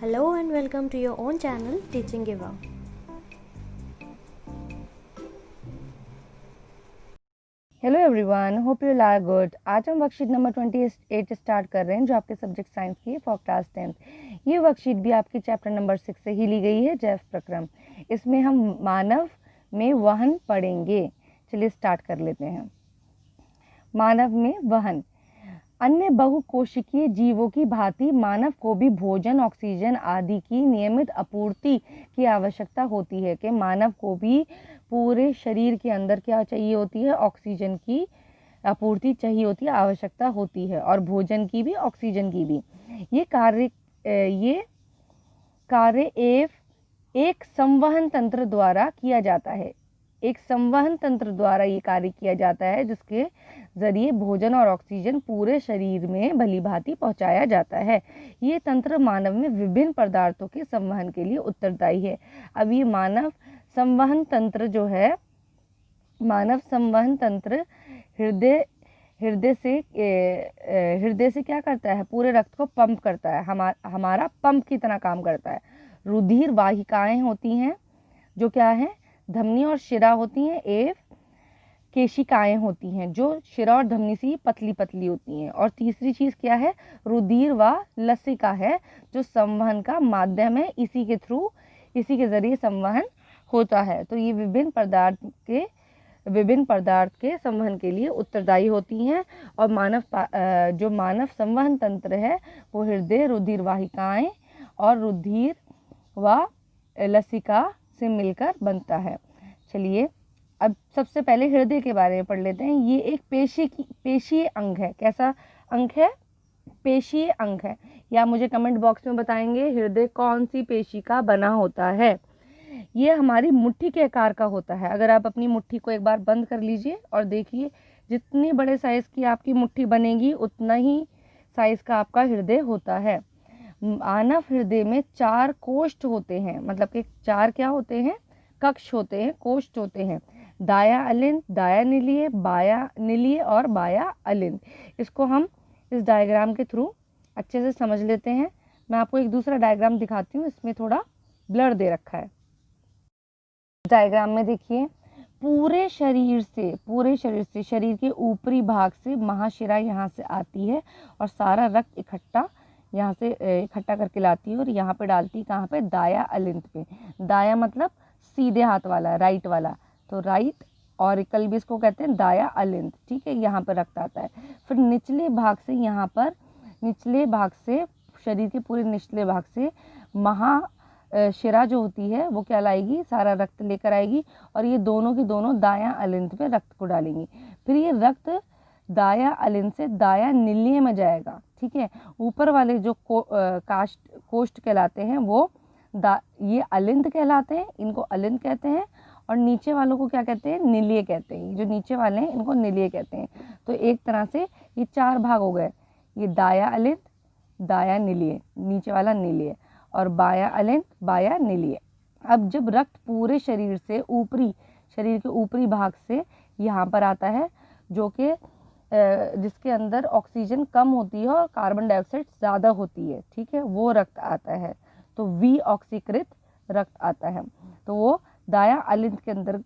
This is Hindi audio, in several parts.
Hello and welcome to your own channel Teaching Eva. Hello everyone, hope you are good. आज हम वर्कशीट नंबर 28 स्टार्ट कर रहे हैं जो आपके सब्जेक्ट साइंस की है फॉर क्लास 10th। ये वर्कशीट भी आपकी चैप्टर नंबर 6 से ही ली गई है, जैव प्रक्रम। इसमें हम मानव में वहन पढ़ेंगे। चलिए स्टार्ट कर लेते हैं। मानव में वहन। अन्य बहुकोशिकीय जीवों की भांति मानव को भी भोजन, ऑक्सीजन आदि की नियमित आपूर्ति की आवश्यकता होती है। कि मानव को भी पूरे शरीर के अंदर क्या चाहिए होती है? ऑक्सीजन की आपूर्ति चाहिए होती है, आवश्यकता होती है, और भोजन की भी, ऑक्सीजन की भी। ये कार्य एक संवहन तंत्र द्वारा किया जाता है। एक संवहन तंत्र द्वारा ये कार्य किया जाता है जिसके जरिए भोजन और ऑक्सीजन पूरे शरीर में भली भांति पहुंचाया जाता है। ये तंत्र मानव में विभिन्न पदार्थों के संवहन के लिए उत्तरदायी है। अब ये मानव संवहन तंत्र जो है, मानव संवहन तंत्र हृदय से क्या करता है? पूरे रक्त को पंप करता है। हमारा पंप की तरह काम करता है। रुधिर वाहिकाएं होती हैं जो क्या है? धमनी और शिरा होती हैं, एवं केशिकाएं होती हैं जो शिरा और धमनी से पतली पतली होती हैं। और तीसरी चीज क्या है? रुधिर व लसिका है जो संवहन का माध्यम है। इसी के जरिए संवहन होता है। तो ये विभिन्न पदार्थ के संवहन के लिए उत्तरदायी होती हैं। और जो मानव संवहन तंत्र है वो हृदय, रुधिर वाहिकाएं और रुधिर व लसिका से मिलकर बनता है। चलिए अब सबसे पहले हृदय के बारे में पढ़ लेते हैं। ये एक पेशीय अंग है। कैसा अंग है? पेशीय अंग है। या मुझे कमेंट बॉक्स में बताएंगे हृदय कौन सी पेशी का बना होता है। ये हमारी मुट्ठी के आकार का होता है। अगर आप अपनी मुट्ठी को एक बार बंद कर लीजिए और देखिए, जितने बड़े साइज की आपकी मुट्ठी बनेगी उतना ही साइज का आपका हृदय होता है। मानव हृदय में 4 कोष्ठ होते हैं। मतलब कि 4 क्या होते हैं? कक्ष होते हैं, कोष्ठ होते हैं। दाया अलिंद, दाया निलीय, बाया निलीय और बाया अलिंद। इसको हम इस डायग्राम के थ्रू अच्छे से समझ लेते हैं। मैं आपको एक दूसरा डायग्राम दिखाती हूँ, इसमें थोड़ा ब्लर दे रखा है। डायग्राम में देखिए, पूरे शरीर से शरीर के ऊपरी भाग से महाशिरा यहाँ से आती है और सारा रक्त यहाँ से इकट्ठा करके लाती है और यहाँ पे डालती है। कहाँ पे? दाया अलिंद पे। दाया मतलब सीधे हाथ वाला, राइट वाला। तो राइट ऑरिकल भी इसको कहते हैं, दाया अलिंद। ठीक है, यहाँ पर रक्त आता है। फिर निचले भाग से शरीर के पूरे निचले भाग से शिरा जो होती है वो क्या लाएगी? सारा रक्त लेकर आएगी और ये दोनों की दोनों दाया अलिंद पे रक्त को डालेंगी। फिर ये रक्त दाया अलिंद से दाया निलीय में जाएगा। ठीक है, ऊपर वाले जो कोष्ठ कहलाते हैं वो ये अलिंद कहलाते हैं, इनको अलिंद कहते हैं। और नीचे वालों को क्या कहते हैं? निलीय कहते हैं। जो नीचे वाले हैं इनको निलीय कहते हैं। तो एक तरह से ये 4 भाग हो गए। ये दाया अलिंद, दाया निलीय, नीचे वाला निलीय, और बाया अलिंद, बाया निलीय। अब जब रक्त पूरे शरीर के ऊपरी भाग से यहाँ पर आता है, जो कि जिसके अंदर ऑक्सीजन कम होती है और कार्बन डाइऑक्साइड ज़्यादा होती है, ठीक है, वो रक्त आता है। तो विऑक्सीकृत रक्त आता है। तो वो दाया अलिंद के अंदर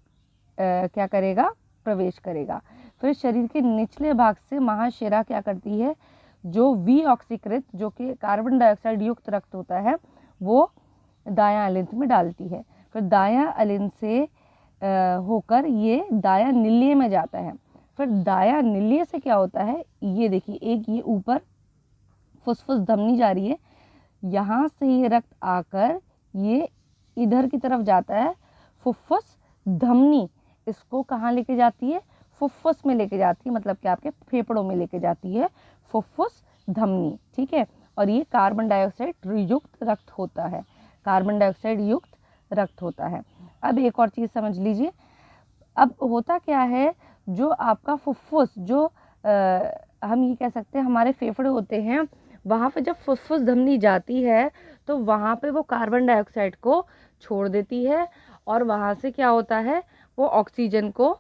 क्या करेगा? प्रवेश करेगा। फिर शरीर के निचले भाग से महाशिरा क्या करती है? जो विऑक्सीकृत, जो कि कार्बन डाइऑक्साइड युक्त रक्त होता है, वो दाया अलिंद में डालती है। फिर दाया अलिंद से होकर ये दाया निलीय में जाता है। फिर दाया निलीय से क्या होता है? ये देखिए, एक ये ऊपर फुसफुस धमनी जा रही है, यहाँ से ये रक्त आकर ये इधर की तरफ जाता है। फुफ्फुस धमनी इसको कहाँ लेके जाती है? फुफ्फुस में लेके जाती है, मतलब कि आपके फेफड़ों में लेके जाती है फुफ्फुस धमनी। ठीक है, और ये कार्बन डाइऑक्साइड युक्त रक्त होता है। कार्बन डाइऑक्साइड युक्त रक्त होता है। अब एक और चीज़ समझ लीजिए। अब होता क्या है? जो आपका फुफ्फुस, जो हम ये कह सकते हैं हमारे फेफड़े होते हैं, वहाँ पे जब फुफ्फुस धमनी जाती है तो वहाँ पे वो कार्बन डाइऑक्साइड को छोड़ देती है और वहाँ से क्या होता है? वो ऑक्सीजन को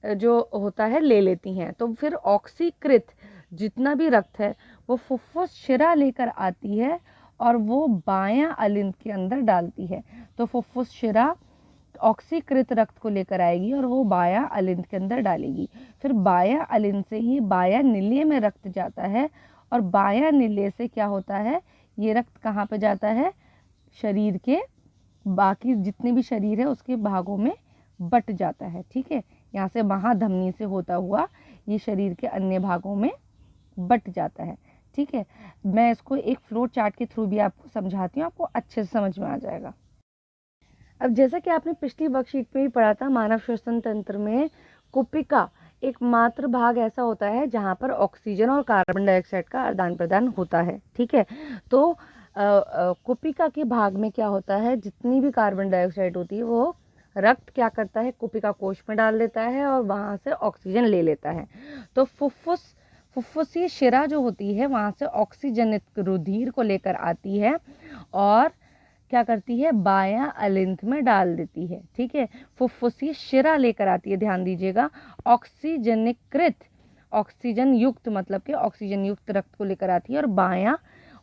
जो होता है ले लेती हैं। तो फिर ऑक्सीकृत जितना भी रक्त है वो फुफ्फुस शिरा लेकर आती है और वो बायां अलिंद के अंदर डालती है। तो फुफ्फुस शिरा ऑक्सीकृत रक्त को लेकर आएगी और वो बायां अलिंद के अंदर डालेगी। फिर बायां अलिंद से ये बायां निल्य में रक्त जाता है और बायां निल्य से क्या होता है, ये रक्त कहाँ पे जाता है, शरीर के बाकी जितने भी शरीर है उसके भागों में बट जाता है। ठीक है, यहाँ से महाधमनी से होता हुआ ये शरीर के अन्य भागों में बट जाता है। ठीक है, मैं इसको एक फ्लो चार्ट के थ्रू भी आपको समझाती हूँ, आपको अच्छे से समझ में आ जाएगा। अब जैसा कि आपने पिछली वर्कशीट में भी पढ़ा था, मानव श्वसन तंत्र में कुपिका एकमात्र भाग ऐसा होता है जहाँ पर ऑक्सीजन और कार्बन डाइऑक्साइड का आदान प्रदान होता है। ठीक है, तो कुपिका के भाग में क्या होता है, जितनी भी कार्बन डाइऑक्साइड होती है वो रक्त क्या करता है, कुपिका कोश में डाल देता है और वहाँ से ऑक्सीजन ले लेता है। तो फुफ्फुसीय शिरा जो होती है वहाँ से ऑक्सीजनित रुधिर को लेकर आती है और क्या करती है, बायां अलिंद में डाल देती है। ठीक है, फुफ्फुसीय शिरा लेकर आती है, ध्यान दीजिएगा, ऑक्सीजनीकृत, ऑक्सीजन युक्त मतलब कि ऑक्सीजन युक्त रक्त को लेकर आती है और बायां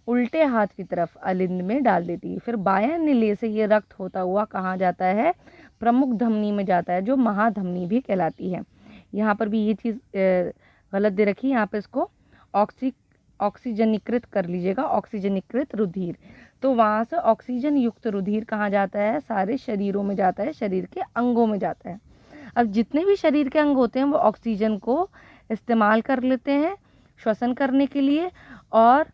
उल्टे हाथ की तरफ अलिंद में डाल देती है। फिर बायां निल्य से ये रक्त होता हुआ कहाँ जाता है, प्रमुख धमनी में जाता है, जो महाधमनी भी कहलाती है। यहाँ पर भी ये चीज़ गलत दे रखी है, यहाँ पे इसको ऑक्सीजनीकृत कर लीजिएगा, ऑक्सीजनीकृत रुधिर। तो वहाँ से ऑक्सीजन युक्त रुधिर कहाँ जाता है, सारे शरीरों में जाता है, शरीर के अंगों में जाता है। अब जितने भी शरीर के अंग होते हैं वो ऑक्सीजन को इस्तेमाल कर लेते हैं श्वसन करने के लिए और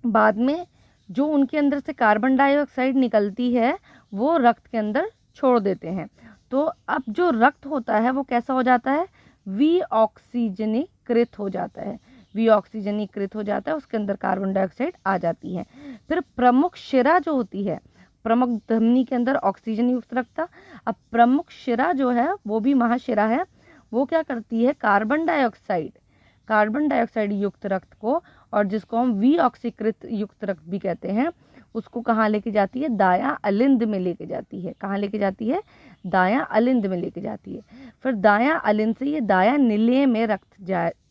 बाद में जो उनके अंदर से कार्बन डाइऑक्साइड निकलती है वो रक्त के अंदर छोड़ देते हैं। तो अब जो रक्त होता है वो कैसा हो जाता है, विऑक्सीजनीकृत हो जाता है, विऑक्सीजनीकृत हो जाता है, उसके अंदर कार्बन डाइऑक्साइड आ जाती है। फिर प्रमुख शिरा जो होती है, प्रमुख धमनी के अंदर ऑक्सीजन युक्त रक्त था, अब प्रमुख शिरा जो है वो भी महाशिरा है, वो क्या करती है, कार्बन डाइऑक्साइड युक्त रक्त को, और जिसको हम विऑक्सीकृत युक्त रक्त भी कहते हैं, उसको कहाँ लेके जाती है, दायां अलिंद में लेके जाती है। कहाँ लेके जाती है, दायां अलिंद में लेके जाती है। फिर दायां अलिंद से ये दायां निल्य में रक्त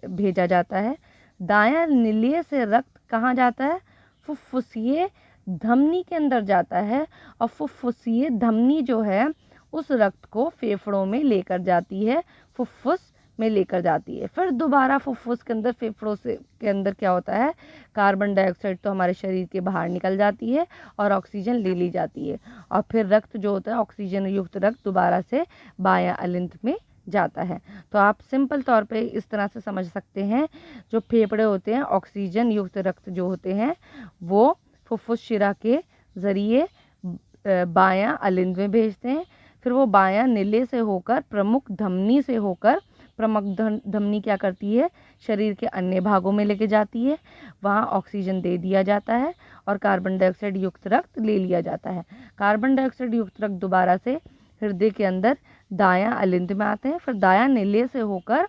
भेजा जाता है। दायां निल्य से रक्त कहाँ जाता है, फुफ्फुसीय धमनी के अंदर जाता है और फुफ्फुसीय धमनी जो है उस रक्त को फेफड़ों में लेकर जाती है, फुफ्फुस में लेकर जाती है। फिर दोबारा फुफ्फुस के अंदर, फेफड़ों से के अंदर क्या होता है, कार्बन डाइऑक्साइड तो हमारे शरीर के बाहर निकल जाती है और ऑक्सीजन ले ली जाती है और फिर रक्त जो होता है, ऑक्सीजन युक्त रक्त दोबारा से बायां अलिंद में जाता है। तो आप सिंपल तौर पे इस तरह से समझ सकते हैं, जो फेफड़े होते हैं ऑक्सीजन युक्त रक्त जो होते हैं वो फुफ्फुस शिरा के ज़रिए बायां अलिंद में भेजते हैं। फिर वो बायां निल्य से होकर प्रमुख धमनी से होकर, प्रमुख धमनी क्या करती है, शरीर के अन्य भागों में लेके जाती है, वहाँ ऑक्सीजन दे दिया जाता है और कार्बन डाइऑक्साइड युक्त रक्त ले लिया जाता है। कार्बन डाइऑक्साइड युक्त रक्त दोबारा से हृदय के अंदर दायां अलिंद में आते हैं, फिर दायां निल्य से होकर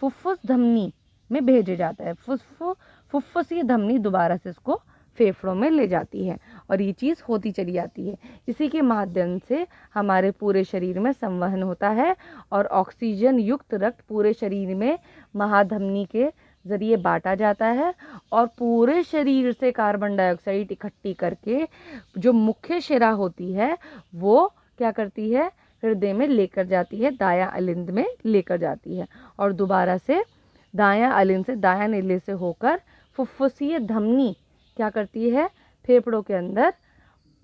फुफ्फुस धमनी में भेजे जाता है। फुफ्फुसीय धमनी दोबारा से इसको फेफड़ों में ले जाती है और ये चीज़ होती चली जाती है। इसी के माध्यम से हमारे पूरे शरीर में संवहन होता है और ऑक्सीजन युक्त रक्त पूरे शरीर में महाधमनी के ज़रिए बांटा जाता है और पूरे शरीर से कार्बन डाइऑक्साइड इकट्ठी करके जो मुख्य शिरा होती है वो क्या करती है, हृदय में लेकर जाती है, दायां अलिंद में लेकर जाती है और दोबारा से दायां अलिंद से, दायां निल्य से होकर फुफ्फुसीय धमनी क्या करती है, फेफड़ों के अंदर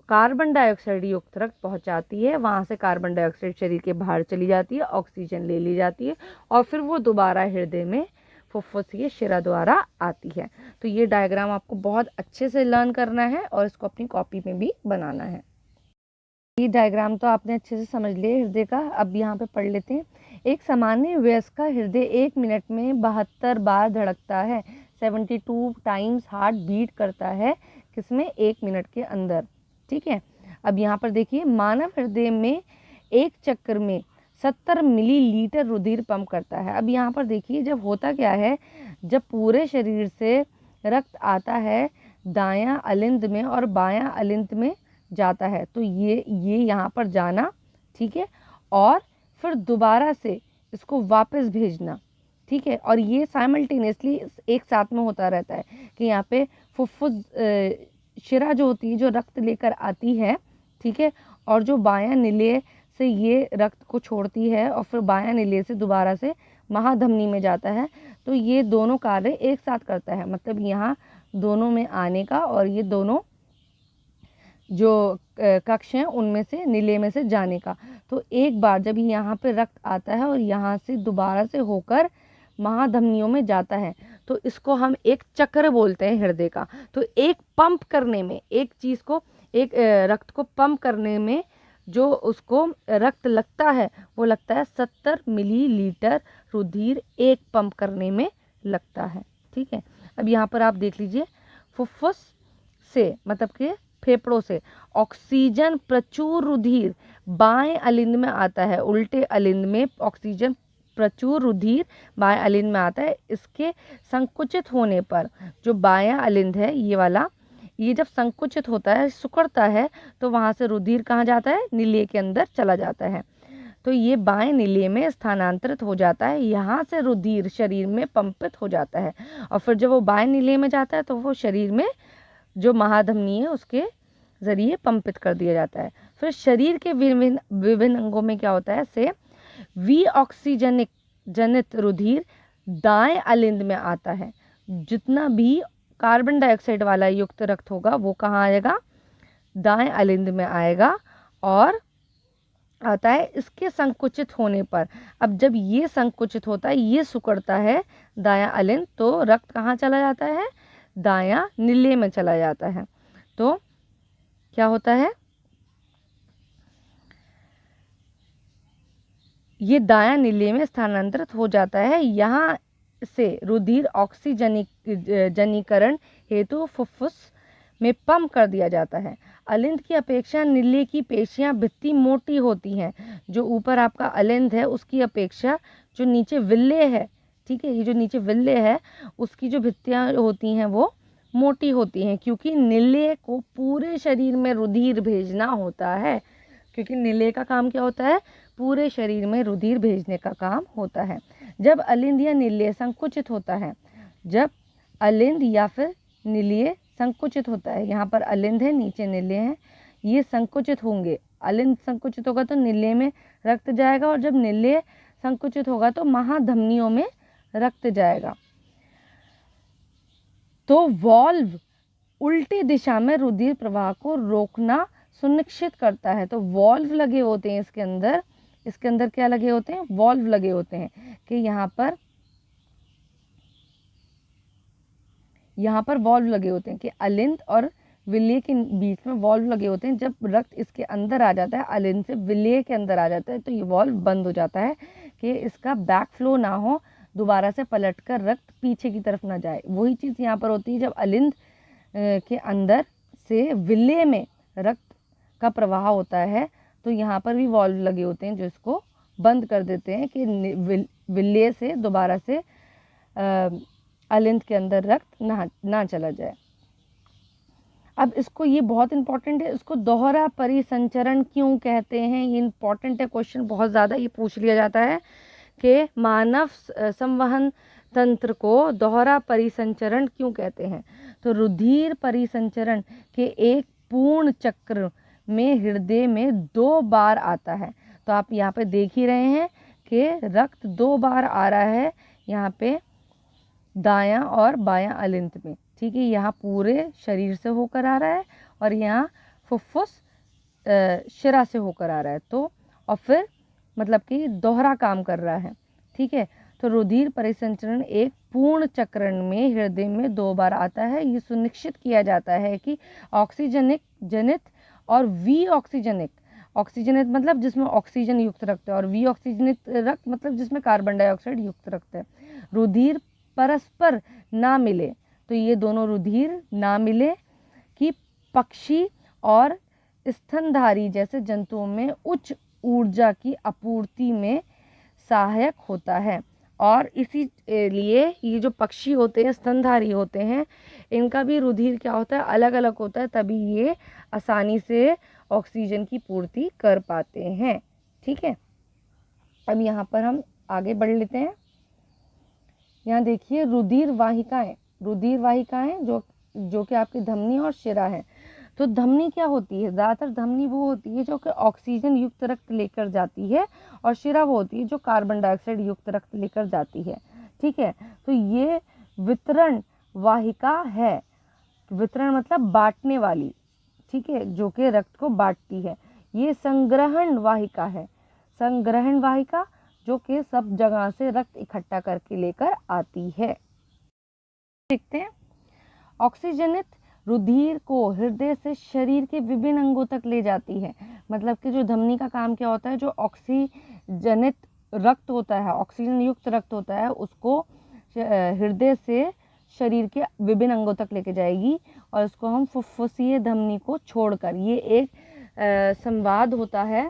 कार्बन डाइऑक्साइड युक्त रक्त पहुंचाती है, वहाँ से कार्बन डाइऑक्साइड शरीर के बाहर चली जाती है, ऑक्सीजन ले ली जाती है और फिर वो दोबारा हृदय में फुफ्फुसीय शिरा द्वारा आती है। तो ये डायग्राम आपको बहुत अच्छे से लर्न करना है और इसको अपनी कॉपी में भी बनाना है। ये डायग्राम तो आपने अच्छे से समझ लिया हृदय का। अब यहाँ पे पढ़ लेते हैं। एक सामान्य वयस्क का हृदय 1 मिनट में 72 बार धड़कता है, 72 टाइम्स हार्ट बीट करता है, किसमें, 1 मिनट के अंदर। ठीक है, अब यहाँ पर देखिए, मानव हृदय में एक चक्कर में 70 मिलीलीटर रुधिर पंप करता है। अब यहाँ पर देखिए, जब होता क्या है, जब पूरे शरीर से रक्त आता है दायां अलिंद में और बायां अलिंद में जाता है, तो ये यहाँ पर जाना, ठीक है, और फिर दोबारा से इसको वापस भेजना, ठीक है, और ये साइमल्टेनियसली एक साथ में होता रहता है कि यहाँ पे फुफ्फुस शिरा जो होती है, जो रक्त लेकर आती है, ठीक है, और जो बायां निलेय से ये रक्त को छोड़ती है और फिर बायां निलेय से दोबारा से महाधमनी में जाता है, तो ये दोनों कार्य एक साथ करता है। मतलब यहाँ दोनों में आने का और ये दोनों जो कक्ष हैं उनमें से निलेय में से जाने का। तो एक बार जब यहाँ पे रक्त आता है और यहाँ से दोबारा से होकर महाधमनियों में जाता है, तो इसको हम एक चक्र बोलते हैं हृदय का। तो एक पंप करने में, एक चीज़ को, एक रक्त को पंप करने में जो उसको रक्त लगता है वो लगता है 70 मिलीलीटर रुधिर एक पंप करने में लगता है। ठीक है, अब यहाँ पर आप देख लीजिए, फुफ्फुस से मतलब कि फेफड़ों से ऑक्सीजन प्रचुर रुधिर बाएं अलिंद में आता है। उल्टे अलिंद में ऑक्सीजन प्रचुर रुधिर बाएं अलिंद में आता है। इसके संकुचित होने पर जो बायां अलिंद है ये वाला, ये जब संकुचित होता है, सिकुड़ता है, तो वहाँ से रुधिर कहाँ जाता है? निलेय के अंदर चला जाता है। तो ये बाएं निलेय में स्थानांतरित हो जाता है। यहाँ से रुधिर शरीर में पंपित हो जाता है और फिर जब वो बाएं निलेय में जाता है तो वो शरीर में जो महाधमनी है उसके जरिए पंपित कर दिया जाता है। फिर शरीर के विभिन्न अंगों में क्या होता है? से विऑक्सीजनिक जनित रुधिर दाएं अलिंद में आता है। जितना भी कार्बन डाइऑक्साइड वाला युक्त रक्त होगा वो कहाँ आएगा? दाएं अलिंद में आएगा और आता है। इसके संकुचित होने पर, अब जब ये संकुचित होता है, ये सिकुड़ता है दायां अलिंद, तो रक्त कहाँ चला जाता है? दायां निलेय में चला जाता है। तो क्या होता है? ये दायां निलेय में स्थानांतरित हो जाता है। यहाँ से रुधिर ऑक्सीजनीकरण हेतु फुफ्फुस में पंप कर दिया जाता है। अलिंद की अपेक्षा निलेय की पेशियां भित्ति मोटी होती हैं। जो ऊपर आपका अलिंद है उसकी अपेक्षा जो नीचे विल्ले है, ठीक है, ये जो नीचे विल्ले है उसकी जो भित्तियां होती हैं वो मोटी होती हैं, क्योंकि निलेय को पूरे शरीर में रुधिर भेजना होता है। क्योंकि निलेय का काम क्या होता है? पूरे शरीर में रुधिर भेजने का काम होता है। जब अलिंद या निलेय संकुचित होता है, जब अलिंद या फिर निलेय संकुचित होता है, यहाँ पर अलिंद है, नीचे निलेय है, ये संकुचित होंगे। अलिंद संकुचित होगा तो निलेय में रक्त जाएगा और जब निलेय संकुचित होगा तो महाधमनियों में रक्त जाएगा। तो वॉल्व उल्टी दिशा में रुधिर प्रवाह को रोकना सुनिश्चित करता है। तो वॉल्व लगे होते हैं इसके अंदर क्या लगे होते हैं? वॉल्व लगे होते हैं कि यहाँ पर वॉल्व लगे होते हैं कि अलिंद और विलेय के बीच में वॉल्व लगे होते हैं। जब रक्त इसके अंदर आ जाता है, अलिंद से विलेय के अंदर आ जाता है, तो ये वॉल्व बंद हो जाता है कि इसका बैक फ्लो ना हो, दोबारा से पलटकर रक्त पीछे की तरफ ना जाए। वही चीज़ यहाँ पर होती है जब अलिंद के अंदर से विलेय में रक्त का प्रवाह होता है, तो यहाँ पर भी वॉल्व लगे होते हैं जो इसको बंद कर देते हैं कि विलेय से दोबारा से अलिंद के अंदर रक्त ना चला जाए। अब इसको, ये बहुत इंपॉर्टेंट है, इसको दोहरा परिसंचरण क्यों कहते हैं? ये इंपॉर्टेंट है, क्वेश्चन बहुत ज़्यादा ये पूछ लिया जाता है कि मानव संवहन तंत्र को दोहरा परिसंचरण क्यों कहते हैं? तो रुधिर परिसंचरण के एक पूर्ण चक्र में हृदय में 2 बार आता है। तो आप यहाँ पे देख ही रहे हैं कि रक्त 2 बार आ रहा है, यहाँ पे दायां और बायां अलिंद में, ठीक है। यहाँ पूरे शरीर से होकर आ रहा है और यहाँ फुफ्फुस शिरा से होकर आ रहा है। तो और फिर मतलब कि दोहरा काम कर रहा है, ठीक है। तो रुधिर परिसंचरण एक पूर्ण चक्रण में हृदय में 2 बार आता है। ये सुनिश्चित किया जाता है कि ऑक्सीजनिक जनित और विऑक्सीजनिक, ऑक्सीजनित मतलब जिसमें ऑक्सीजन युक्त रक्त है और विऑक्सीजनित रक्त मतलब जिसमें कार्बन डाइऑक्साइड युक्त रक्त है, रुधिर परस्पर ना मिले। तो ये दोनों रुधिर ना मिले कि पक्षी और स्तनधारी जैसे जंतुओं में उच्च ऊर्जा की आपूर्ति में सहायक होता है। और इसी लिए ये जो पक्षी होते हैं, स्तनधारी होते हैं, इनका भी रुधिर क्या होता है? अलग अलग होता है, तभी ये आसानी से ऑक्सीजन की पूर्ति कर पाते हैं, ठीक है। अब यहाँ पर हम आगे बढ़ लेते हैं। यहाँ देखिए रुधिर वाहिकाएं जो जो कि आपकी धमनी और शिरा है। तो धमनी क्या होती है, ज़्यादातर धमनी वो होती है जो कि ऑक्सीजन युक्त रक्त लेकर जाती है, और शिरा वो होती है जो कार्बन डाइऑक्साइड युक्त रक्त लेकर जाती है। ठीक है, तो ये वितरण वाहिका है, वितरण मतलब बांटने वाली, ठीक है, जो कि रक्त को बांटती है। ये संग्रहण वाहिका है, संग्रहण वाहिका जो कि सब जगह से रक्त इकट्ठा करके लेकर आती है। देखते हैं, ऑक्सीजनित रुधिर को हृदय से शरीर के विभिन्न अंगों तक ले जाती है। मतलब कि जो धमनी का काम क्या होता है, जो ऑक्सीजनित रक्त होता है, ऑक्सीजन युक्त रक्त होता है, उसको हृदय से शरीर के विभिन्न अंगों तक लेके जाएगी, और इसको हम फुफ्फुसीय धमनी को छोड़कर, ये एक संवाद होता है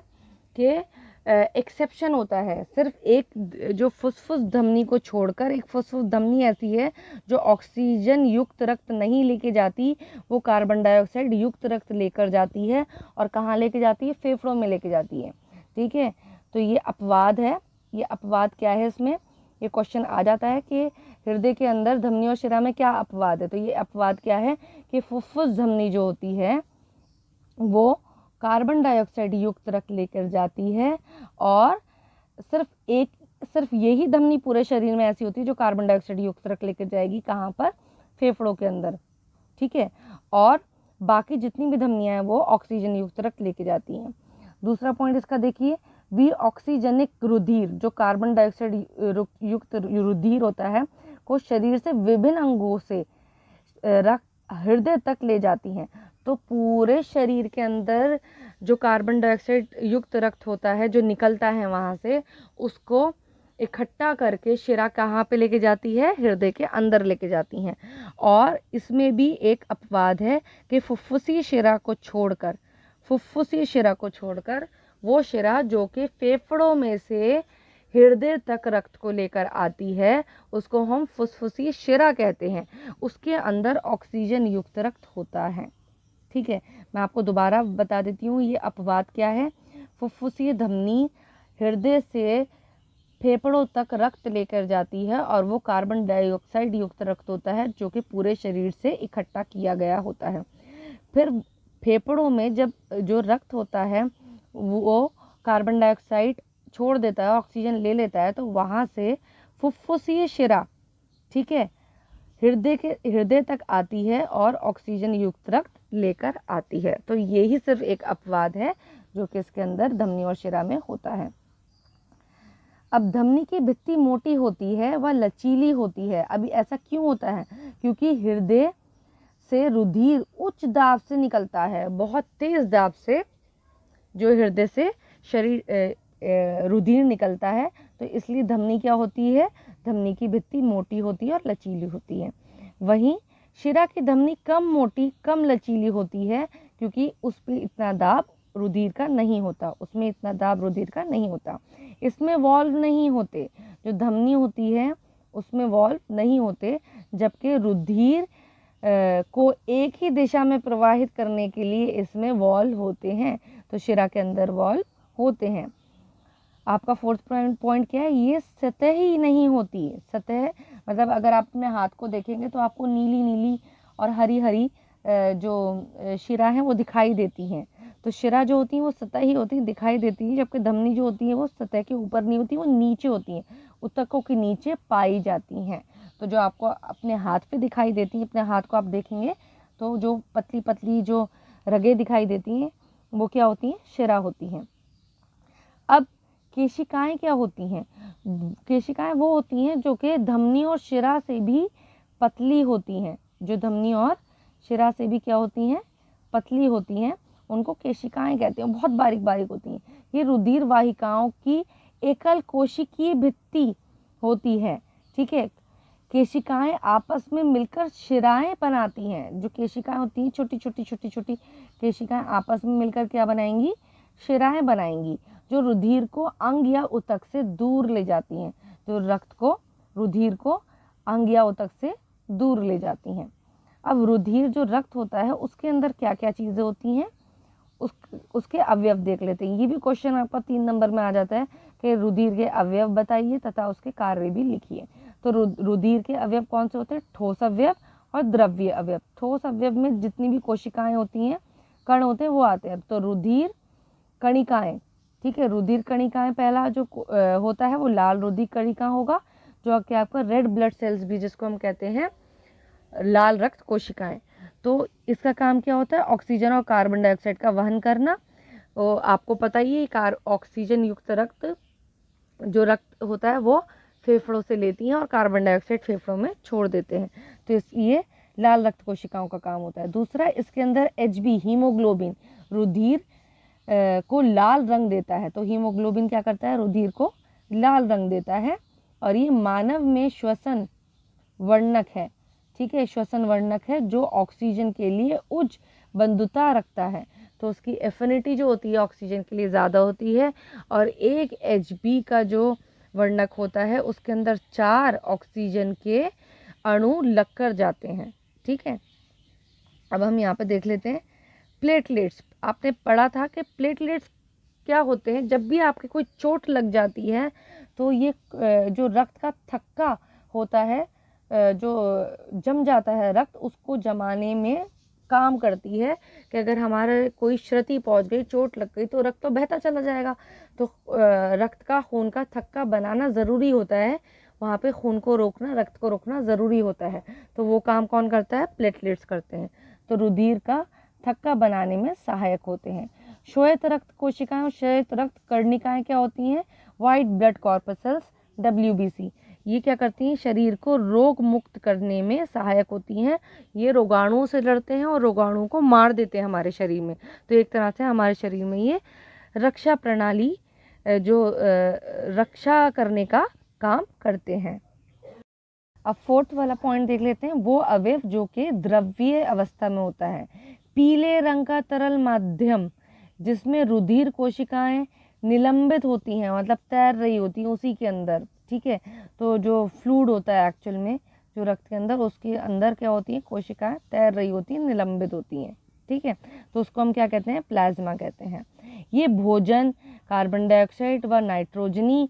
कि एक्सेप्शन होता है, सिर्फ एक जो फुसफुस धमनी को छोड़कर, एक फुसफुस धमनी ऐसी है जो ऑक्सीजन युक्त रक्त नहीं लेके जाती, वो कार्बन डाइऑक्साइड युक्त रक्त लेकर जाती है। और कहाँ लेके जाती है, फेफड़ों में लेके जाती है। ठीक है, तो ये अपवाद है। ये अपवाद क्या है, इसमें ये क्वेश्चन आ जाता है कि हृदय के अंदर धमनी और शिरा में क्या अपवाद है। तो ये अपवाद क्या है कि फुफ्फुस धमनी जो होती है वो कार्बन डाइऑक्साइड युक्त रक्त लेकर जाती है, और सिर्फ यही धमनी पूरे शरीर में ऐसी होती है जो कार्बन डाइऑक्साइड युक्त रक्त लेकर जाएगी, कहाँ पर, फेफड़ों के अंदर। ठीक है, और बाकी जितनी भी धमनियां हैं वो ऑक्सीजन युक्त रक्त लेके जाती हैं। दूसरा पॉइंट इसका देखिए, ऑक्सीजनिक रुधिर, जो कार्बन डाइऑक्साइड युक्त रुधिर होता है, को शरीर से विभिन्न अंगों से रक्त हृदय तक ले जाती हैं। तो पूरे शरीर के अंदर जो कार्बन डाइऑक्साइड युक्त रक्त होता है जो निकलता है वहाँ से, उसको इकट्ठा करके शिरा कहाँ पे लेके जाती है, हृदय के अंदर लेके जाती हैं। और इसमें भी एक अपवाद है कि फुफ्फुसीय शिरा को छोड़कर, फुफ्फुसीय शिरा को छोड़कर वो शिरा जो कि फेफड़ों में से हृदय तक रक्त को लेकर आती है, उसको हम फुफ्फुसीय शिरा कहते हैं। उसके अंदर ऑक्सीजन युक्त रक्त होता है। ठीक है, मैं आपको दोबारा बता देती हूँ ये अपवाद क्या है। फुफ्फुसीय धमनी हृदय से फेफड़ों तक रक्त लेकर जाती है, और वो कार्बन डाइऑक्साइड युक्त रक्त होता है जो कि पूरे शरीर से इकट्ठा किया गया होता है। फिर फेफड़ों में जब जो रक्त होता है वो कार्बन डाइऑक्साइड छोड़ देता है, ऑक्सीजन ले लेता है, तो वहाँ से फुफ्फुसीय शिरा, ठीक है, हृदय तक आती है और ऑक्सीजन युक्त रक्त लेकर आती है। तो यही सिर्फ एक अपवाद है जो कि इसके अंदर धमनी और शिरा में होता है। अब धमनी की भित्ति मोटी होती है, वह लचीली होती है। अभी ऐसा क्यों होता है, क्योंकि हृदय से रुधिर उच्च दाब से निकलता है, बहुत तेज दाब से जो हृदय से शरीर रुधिर निकलता है, तो इसलिए धमनी क्या होती है, धमनी की भित्ति मोटी होती है और लचीली होती है। वहीं शिरा की धमनी कम मोटी, कम लचीली होती है, क्योंकि उस पर इतना दाब रुधिर का नहीं होता, उसमें इतना दाब रुधिर का नहीं होता। इसमें वॉल्व नहीं होते, जो धमनी होती है उसमें वॉल्व नहीं होते, जबकि रुधिर को एक ही दिशा में प्रवाहित करने के लिए इसमें वॉल्व होते हैं। तो शिरा के अंदर वॉल्व होते हैं। आपका फोर्थ पॉइंट क्या है, ये सतह ही नहीं होती है। सतह मतलब अगर आप अपने हाथ को देखेंगे तो आपको नीली नीली और हरी हरी जो शिरा है वो दिखाई देती हैं। तो शिरा जो होती है वो सतह ही होती है, दिखाई देती है, जबकि धमनी जो होती है वो सतह के ऊपर नहीं होती, वो नीचे होती हैं, ऊतकों के नीचे पाई जाती हैं। तो जो आपको अपने हाथ पे दिखाई देती हैं, अपने हाथ को आप देखेंगे तो जो पतली पतली जो रगें दिखाई देती हैं वो क्या होती हैं, शिरा होती हैं। अब केशिकाएं क्या होती हैं, केशिकाएं वो होती हैं जो कि धमनी और शिरा से भी पतली होती हैं, जो धमनी और शिरा से भी क्या होती हैं, पतली होती हैं, उनको केशिकाएं कहते हैं, बहुत बारीक बारीक होती हैं। ये रुधिर वाहिकाओं की एकल कोशिकीय भित्ति होती है। ठीक है, केशिकाएं आपस में मिलकर शिराएं बनाती हैं। जो केशिकाएं होती हैं, छोटी छोटी छोटी छोटी केशिकाएं आपस में मिलकर क्या बनाएंगी, शिराएं बनाएंगी, जो रुधिर को अंग या ऊतक से दूर ले जाती हैं, जो रक्त को, रुधिर को अंग या ऊतक से दूर ले जाती हैं। अब रुधिर जो रक्त होता है उसके अंदर क्या क्या चीज़ें होती हैं, उसके अवयव देख लेते हैं। ये भी क्वेश्चन आपका 3 नंबर में आ जाता है कि रुधिर के अवयव बताइए तथा उसके कार्य भी लिखिए। तो रुधिर के अवयव कौन से होते हैं, ठोस अवयव और द्रव्य अवयव। ठोस अवयव में जितनी भी कोशिकाएं होती हैं, कण होते हैं, वो आते हैं। तो रुधिर कणिकाएं, ठीक है, रुधिर कणिकाएं पहला जो होता है वो लाल रुधिर कणिका होगा, जो कि आपका रेड ब्लड सेल्स भी जिसको हम कहते हैं लाल रक्त कोशिकाएं। तो इसका काम क्या होता है? ऑक्सीजन और कार्बन डाइऑक्साइड का वहन करना। तो आपको पता ही है ऑक्सीजन युक्त रक्त जो रक्त होता है वो फेफड़ों से लेती हैं और कार्बन डाइऑक्साइड फेफड़ों में छोड़ देते हैं। तो ये लाल रक्त कोशिकाओं का काम होता है। दूसरा, इसके अंदर Hb हीमोग्लोबिन रुधिर को लाल रंग देता है। तो हीमोग्लोबिन क्या करता है? रुधिर को लाल रंग देता है। और ये मानव में श्वसन वर्णक है, ठीक है, श्वसन वर्णक है जो ऑक्सीजन के लिए उच्च बंधुता रखता है। तो उसकी एफिनिटी जो होती है ऑक्सीजन के लिए ज़्यादा होती है। और एक Hb का जो वर्णक होता है उसके अंदर 4 ऑक्सीजन के अणु लगकर जाते हैं, ठीक है। अब हम यहाँ पे देख लेते हैं प्लेटलेट्स। आपने पढ़ा था कि प्लेटलेट्स क्या होते हैं? जब भी आपके कोई चोट लग जाती है तो ये जो रक्त का थक्का होता है, जो जम जाता है रक्त, उसको जमाने में काम करती है कि अगर हमारे कोई क्षति पहुंच गई, चोट लग गई, तो रक्त तो बहता चला जाएगा। तो रक्त का खून का थक्का बनाना ज़रूरी होता है, वहाँ पे खून को रोकना, रक्त को रोकना ज़रूरी होता है। तो वो काम कौन करता है? प्लेटलेट्स करते हैं। तो रुधिर का थक्का बनाने में सहायक होते हैं। श्वेत रक्त कोशिकाएं और श्वेत रक्त कर्णिकाएं क्या होती हैं? White blood corpuscles, WBC। ये क्या करती हैं? शरीर को रोग मुक्त करने में सहायक होती हैं। ये रोगाणुओं से लड़ते हैं और रोगाणुओं को मार देते हैं हमारे शरीर में। तो एक तरह से हमारे शरीर में ये रक्षा प्रणाली जो रक्षा करने का काम करते हैं। अब 4th वाला पॉइंट देख लेते हैं। वो अवयव जो कि द्रव्य अवस्था में होता है। पीले रंग का तरल माध्यम जिसमें रुधिर कोशिकाएं निलंबित होती हैं, मतलब तैर रही होती हैं उसी के अंदर, ठीक है। तो जो फ्लूइड होता है एक्चुअल में जो रक्त के अंदर, उसके अंदर क्या होती है? कोशिकाएं तैर रही होती हैं, निलंबित होती हैं, ठीक है। तो उसको हम क्या कहते हैं? प्लाज्मा कहते हैं। ये भोजन, कार्बन डाइऑक्साइड व नाइट्रोजनी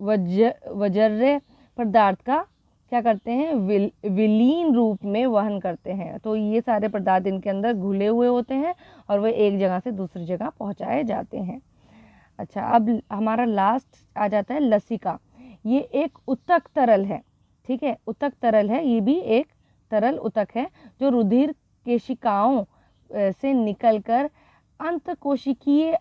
वजर्य पदार्थ का क्या करते हैं? विलीन रूप में वहन करते हैं। तो ये सारे पदार्थ इनके अंदर घुले हुए होते हैं और वे एक जगह से दूसरी जगह पहुंचाए जाते हैं। अच्छा, अब हमारा लास्ट आ जाता है लसिका। ये एक उत्तक तरल है, ठीक है, उत्तक तरल है। ये भी एक तरल उत्तक है जो रुधिर केशिकाओं से निकलकर अंतकोशिकीय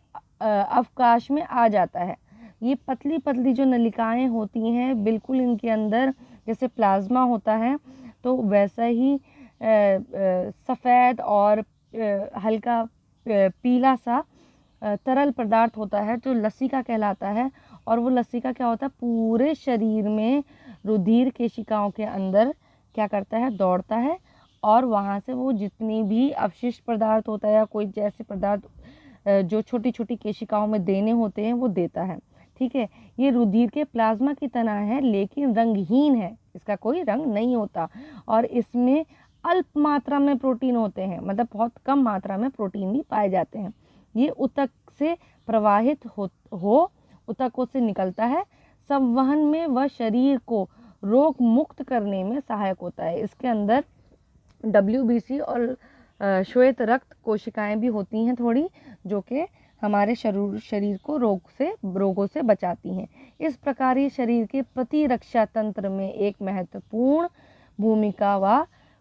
अवकाश में आ जाता है। ये पतली पतली जो नलिकाएं होती हैं, बिल्कुल इनके अंदर जैसे प्लाज्मा होता है तो वैसा ही सफ़ेद और हल्का पीला सा तरल पदार्थ होता है जो लसिका कहलाता है। और वो लसिका क्या होता है? पूरे शरीर में रुधिर केशिकाओं के अंदर क्या करता है? दौड़ता है और वहाँ से वो जितनी भी अवशिष्ट पदार्थ होता है या कोई जैसे पदार्थ जो छोटी छोटी केशिकाओं में देने होते हैं वो देता है, ठीक है। ये रुधिर के प्लाज्मा की तरह है लेकिन रंगहीन है, इसका कोई रंग नहीं होता। और इसमें अल्प मात्रा में प्रोटीन होते हैं, मतलब बहुत कम मात्रा में प्रोटीन भी पाए जाते हैं। ये ऊतक से प्रवाहित हो ऊतकों से निकलता है। संवहन में व शरीर को रोग मुक्त करने में सहायक होता है। इसके अंदर WBC और श्वेत रक्त कोशिकाएं भी होती हैं थोड़ी, जो कि हमारे शरीर को रोगों से बचाती हैं। इस प्रकार ये शरीर के प्रतिरक्षा तंत्र में एक महत्वपूर्ण भूमिका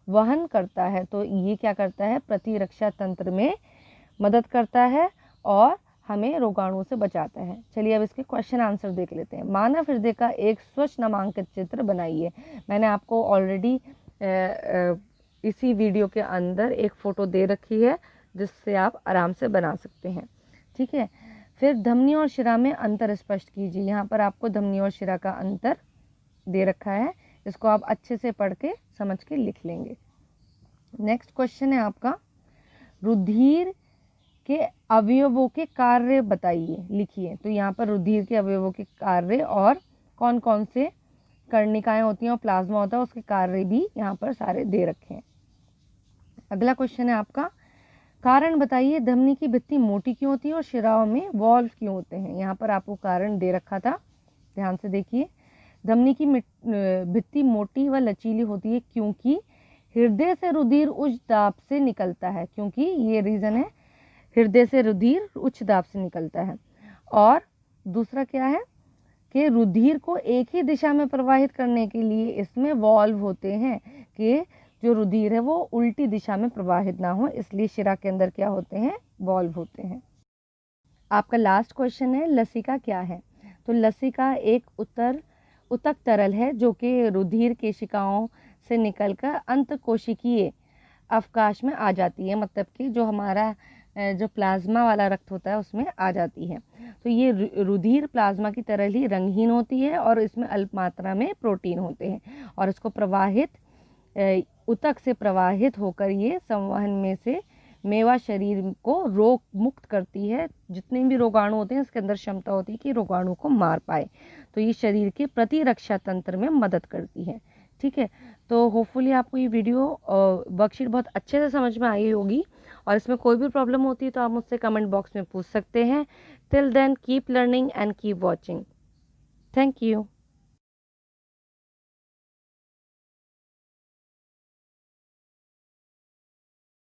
वहन करता है। तो ये क्या करता है? प्रतिरक्षा तंत्र में मदद करता है और हमें रोगाणुओं से बचाता है। चलिए अब इसके क्वेश्चन आंसर देख लेते हैं। मानव हृदय का एक स्वच्छ नामांकित चित्र बनाइए। मैंने आपको ऑलरेडी इसी वीडियो के अंदर एक फ़ोटो दे रखी है जिससे आप आराम से बना सकते हैं, ठीक है। फिर धमनी और शिरा में अंतर स्पष्ट कीजिए। यहाँ पर आपको धमनी और शिरा का अंतर दे रखा है, इसको आप अच्छे से पढ़ के समझ के लिख लेंगे। नेक्स्ट क्वेश्चन है आपका, रुधिर के अवयवों के कार्य बताइए, लिखिए। तो यहाँ पर रुधिर के अवयवों के कार्य और कौन कौन से कर्णिकाएं होती हैं और प्लाज्मा होता है उसके कार्य भी यहाँ पर सारे दे रखे हैं। अगला क्वेश्चन है आपका, कारण बताइए धमनी की भित्ति मोटी क्यों होती है और शिराओं में वॉल्व क्यों होते हैं। यहाँ पर आपको कारण दे रखा था, ध्यान से देखिए। धमनी की भित्ति मोटी व लचीली होती है क्योंकि हृदय से रुधिर उच्च दाब से निकलता है, क्योंकि ये रीज़न है, हृदय से रुधिर उच्च दाब से निकलता है। और दूसरा क्या है कि रुधिर को एक ही दिशा में प्रवाहित करने के लिए इसमें वॉल्व होते हैं कि जो रुधिर है वो उल्टी दिशा में प्रवाहित ना हो, इसलिए शिरा के अंदर क्या होते हैं, वॉल्व होते हैं। आपका लास्ट क्वेश्चन है लसिका क्या है। तो लसिका एक उत्तक तरल है जो कि रुधिर केशिकाओं से निकलकर अंतःकोशिकीय अवकाश में आ जाती है, मतलब कि जो हमारा जो प्लाज्मा वाला रक्त होता है उसमें आ जाती है। तो ये रुधिर प्लाज्मा की तरह ही रंगहीन होती है और इसमें अल्प मात्रा में प्रोटीन होते हैं और इसको ऊतक से प्रवाहित होकर ये संवहन में से मेवा शरीर को रोग मुक्त करती है। जितने भी रोगाणु होते हैं इसके अंदर क्षमता होती है कि रोगाणु को मार पाए, तो ये शरीर के प्रतिरक्षा तंत्र में मदद करती है। ठीक है, तो होपफुली आपको ये वीडियो वर्कशीट बहुत अच्छे से समझ में आई होगी और इसमें कोई भी प्रॉब्लम होती है तो आप मुझसे कमेंट बॉक्स में पूछ सकते हैं। Till then keep learning and keep watching. Thank you.